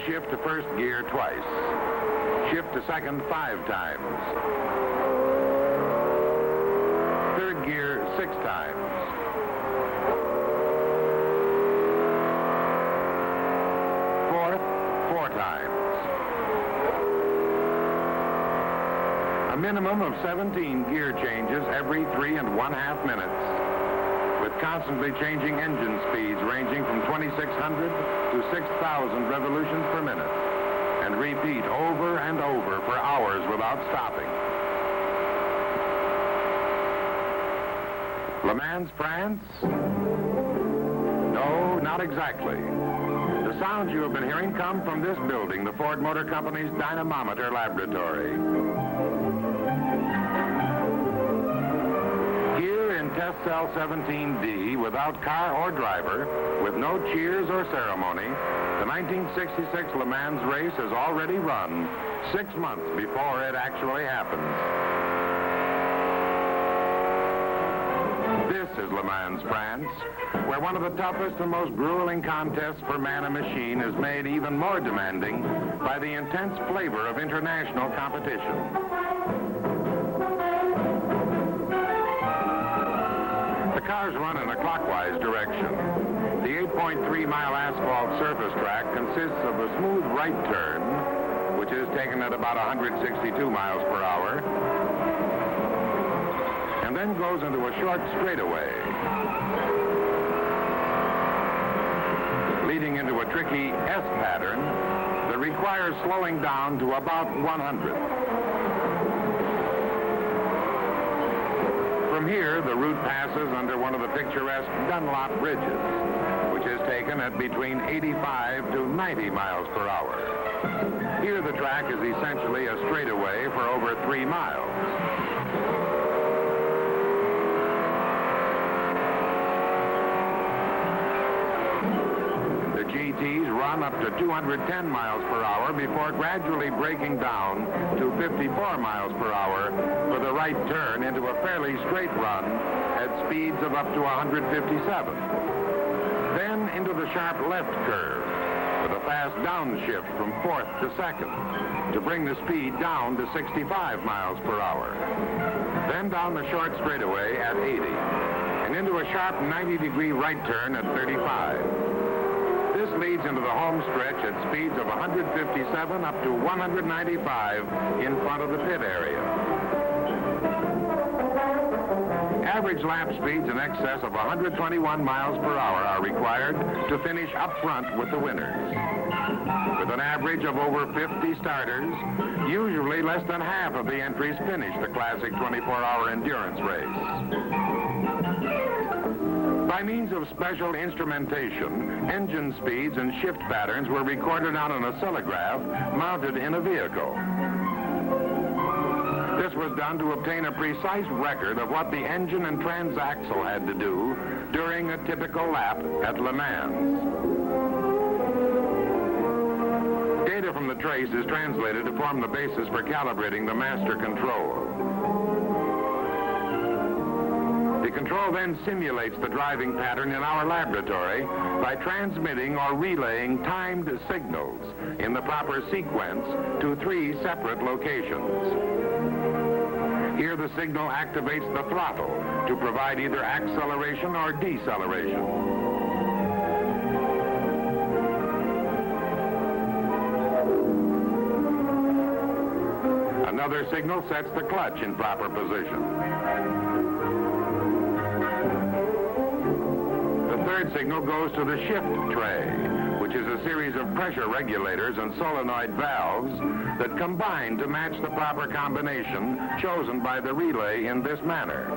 shift to first gear twice. Shift to second 5 times. Third gear 6 times. Fourth, 4 times. A minimum of 17 gear changes every 3½ minutes, with constantly changing engine speeds ranging from 2,600 to 6,000 revolutions per minute, and repeat over and over for hours without stopping. Le Mans, France? No, not exactly. The sounds you have been hearing come from this building, the Ford Motor Company's dynamometer laboratory. Here in Test Cell 17D, without car or driver, with no cheers or ceremony, the 1966 Le Mans race has already run 6 months before it actually happens. This is Le Mans, France, where one of the toughest and most grueling contests for man and machine is made even more demanding by the intense flavor of international competition. The cars run in a clockwise direction. The 8.3-mile asphalt surface track consists of a smooth right turn, which is taken at about 162 miles per hour, and then goes into a short straightaway, leading into a tricky S pattern that requires slowing down to about 100. From here, the route passes under one of the picturesque Dunlop bridges, which is taken at between 85 to 90 miles per hour. Here, the track is essentially a straightaway for over 3 miles. The GTs run up to 210 miles per hour before gradually breaking down to 54 miles per hour for the right turn into a fairly straight run at speeds of up to 157. Then into the sharp left curve with a fast downshift from 4th to 2nd to bring the speed down to 65 miles per hour. Then down the short straightaway at 80 and into a sharp 90-degree right turn at 35. This leads into the home stretch at speeds of 157 up to 195 in front of the pit area. Average lap speeds in excess of 121 miles per hour are required to finish up front with the winners. With an average of over 50 starters, usually less than half of the entries finish the classic 24-hour endurance race. By means of special instrumentation, engine speeds and shift patterns were recorded on an oscillograph mounted in a vehicle. This was done to obtain a precise record of what the engine and transaxle had to do during a typical lap at Le Mans. Data from the trace is translated to form the basis for calibrating the master control. The control then simulates the driving pattern in our laboratory by transmitting or relaying timed signals in the proper sequence to 3 separate locations. Here the signal activates the throttle to provide either acceleration or deceleration. Another signal sets the clutch in proper position. The third signal goes to the shift tray, which is a series of pressure regulators and solenoid valves that combine to match the proper combination chosen by the relay in this manner.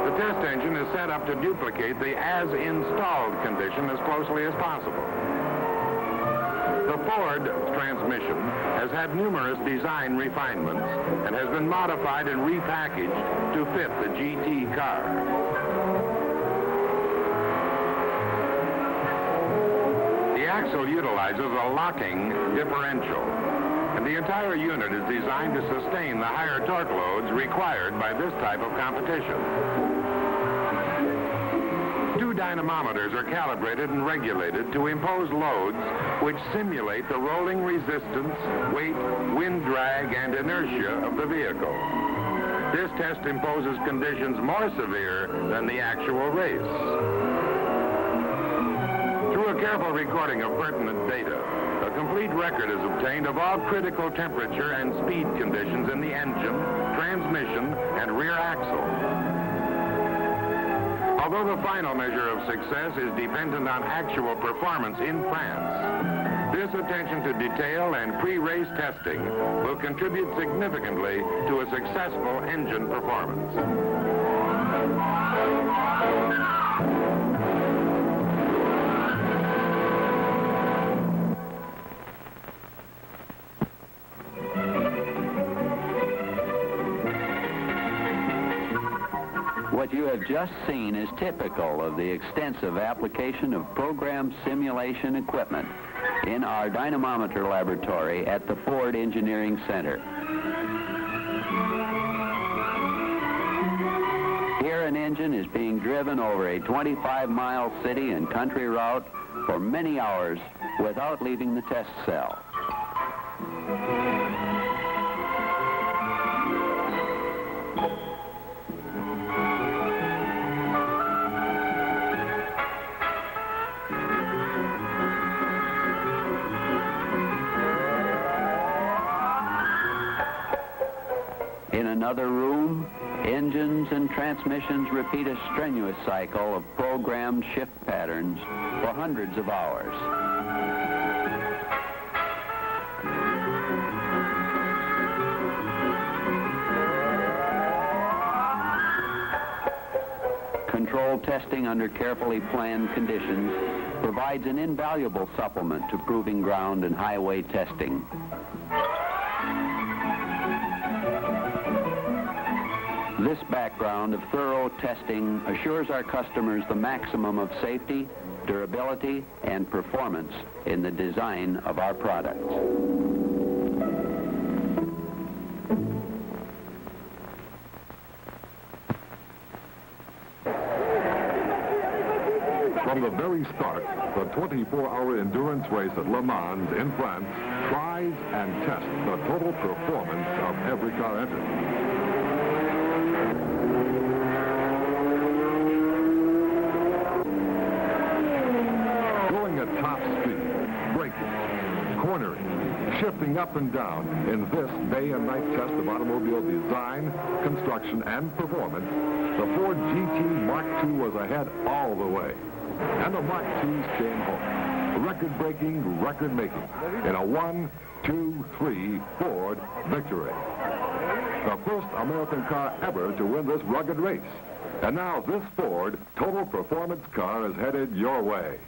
The test engine is set up to duplicate the as-installed condition as closely as possible. The Ford transmission has had numerous design refinements and has been modified and repackaged to fit the GT car. The axle utilizes a locking differential, and the entire unit is designed to sustain the higher torque loads required by this type of competition. Two dynamometers are calibrated and regulated to impose loads which simulate the rolling resistance, weight, wind drag, and inertia of the vehicle. This test imposes conditions more severe than the actual race. Through a careful recording of pertinent data, a complete record is obtained of all critical temperature and speed conditions in the engine, transmission, and rear axle. Although the final measure of success is dependent on actual performance in France, this attention to detail and pre-race testing will contribute significantly to a successful engine performance. What you have just seen is typical of the extensive application of program simulation equipment in our dynamometer laboratory at the Ford Engineering Center. Here an engine is being driven over a 25-mile city and country route for many hours without leaving the test cell. In another room, engines and transmissions repeat a strenuous cycle of programmed shift patterns for hundreds of hours. Control testing under carefully planned conditions provides an invaluable supplement to proving ground and highway testing. This background of thorough testing assures our customers the maximum of safety, durability, and performance in the design of our products. From the very start, the 24-hour endurance race at Le Mans in France tries and tests the total performance of every car entered. Top speed, braking, cornering, shifting up and down in this day and night test of automobile design, construction, and performance, the Ford GT Mark II was ahead all the way. And the Mark IIs came home, record-breaking, record-making, in a 1, 2, 3 Ford victory. The first American car ever to win this rugged race. And now this Ford total performance car is headed your way.